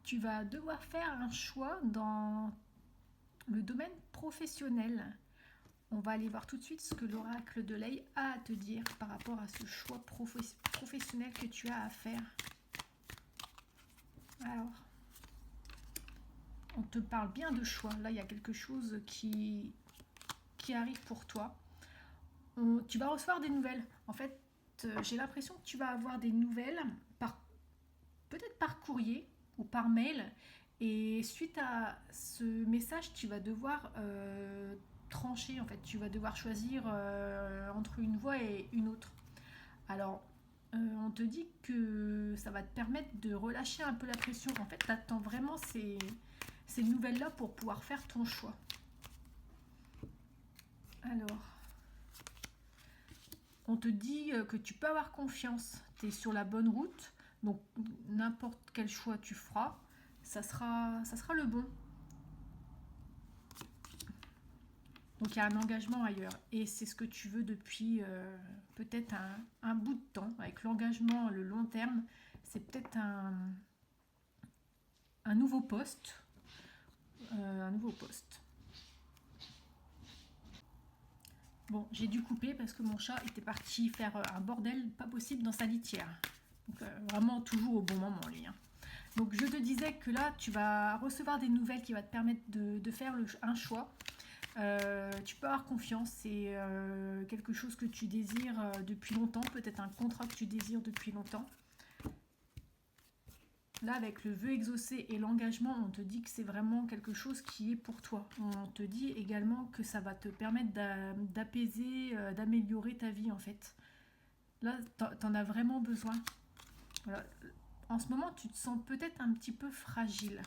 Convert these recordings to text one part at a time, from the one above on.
tu vas devoir faire un choix dans le domaine professionnel. On va aller voir tout de suite ce que l'oracle de l'œil a à te dire par rapport à ce choix professionnel que tu as à faire. Alors, on te parle bien de choix. Là, il y a quelque chose qui arrive pour toi. Tu vas recevoir des nouvelles. En fait, j'ai l'impression que tu vas avoir des nouvelles peut-être par courrier ou par mail. Et suite à ce message, tu vas devoir trancher. En fait, tu vas devoir choisir entre une voie et une autre. Alors, on te dit que ça va te permettre de relâcher un peu la pression. En fait, tu attends vraiment ces nouvelles-là pour pouvoir faire ton choix. Alors, on te dit que tu peux avoir confiance. Tu es sur la bonne route. Donc, n'importe quel choix tu feras, ça sera le bon. Donc, il y a un engagement ailleurs. Et c'est ce que tu veux depuis peut-être un bout de temps. Avec l'engagement, le long terme, c'est peut-être un nouveau poste. Un nouveau poste. Bon, j'ai dû couper parce que mon chat était parti faire un bordel pas possible dans sa litière. Donc, vraiment toujours au bon moment, lui. Hein. Donc, je te disais que là, tu vas recevoir des nouvelles qui vont te permettre de faire un choix. Tu peux avoir confiance, c'est quelque chose que tu désires depuis longtemps, peut-être un contrat que tu désires depuis longtemps. Là, avec le vœu exaucé et l'engagement, on te dit que c'est vraiment quelque chose qui est pour toi. On te dit également que ça va te permettre d'apaiser, d'améliorer ta vie en fait. Là, t'en as vraiment besoin. Voilà. En ce moment, tu te sens peut-être un petit peu fragile.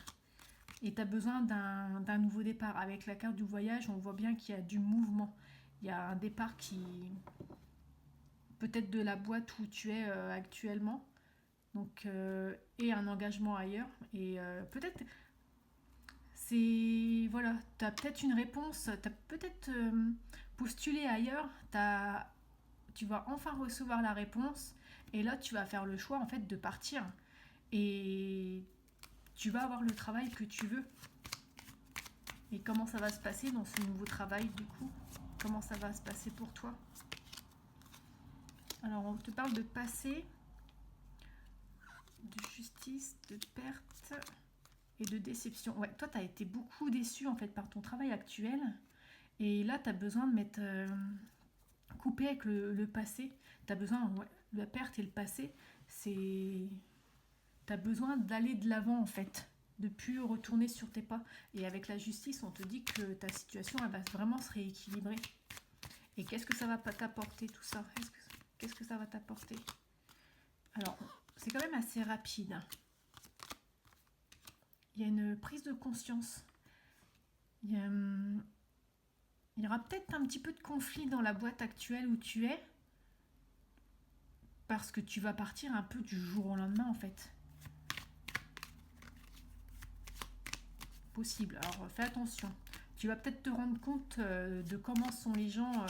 Et tu as besoin d'un nouveau départ. Avec la carte du voyage, on voit bien qu'il y a du mouvement. Il y a un départ qui... peut-être de la boîte où tu es actuellement. Donc, et un engagement ailleurs. Et peut-être... c'est... Voilà, tu as peut-être une réponse. Tu as peut-être postulé ailleurs. Tu vas enfin recevoir la réponse. Et là, tu vas faire le choix en fait de partir. Et tu vas avoir le travail que tu veux. Et comment ça va se passer dans ce nouveau travail du coup? Comment ça va se passer pour toi? Alors on te parle de passé, de justice, de perte et de déception. Ouais, toi tu as été beaucoup déçu en fait par ton travail actuel. Et là tu as besoin de mettre coupé avec le passé. Tu as besoin, ouais, la perte et le passé, c'est... Tu as besoin d'aller de l'avant en fait, de plus retourner sur tes pas. Et avec la justice, on te dit que ta situation elle va vraiment se rééquilibrer. Et qu'est-ce que ça va t'apporter tout ça? Qu'est-ce que ça va t'apporter? Alors, c'est quand même assez rapide. Il y a une prise de conscience. Il y aura peut-être un petit peu de conflit dans la boîte actuelle où tu es, parce que tu vas partir un peu du jour au lendemain en fait. Possible. Alors fais attention. Tu vas peut-être te rendre compte de comment sont les gens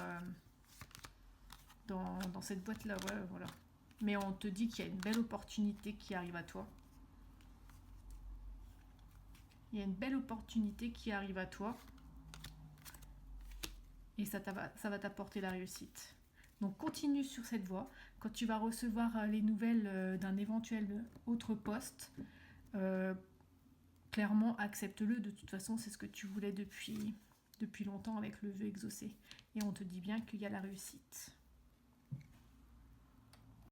dans cette boîte-là. Ouais, voilà. Mais on te dit qu'il y a une belle opportunité qui arrive à toi. Il y a une belle opportunité qui arrive à toi. Et ça va t'apporter la réussite. Donc continue sur cette voie. Quand tu vas recevoir les nouvelles d'un éventuel autre poste, clairement accepte-le. De toute façon, c'est ce que tu voulais depuis longtemps avec le vœu exaucé. Et on te dit bien qu'il y a la réussite.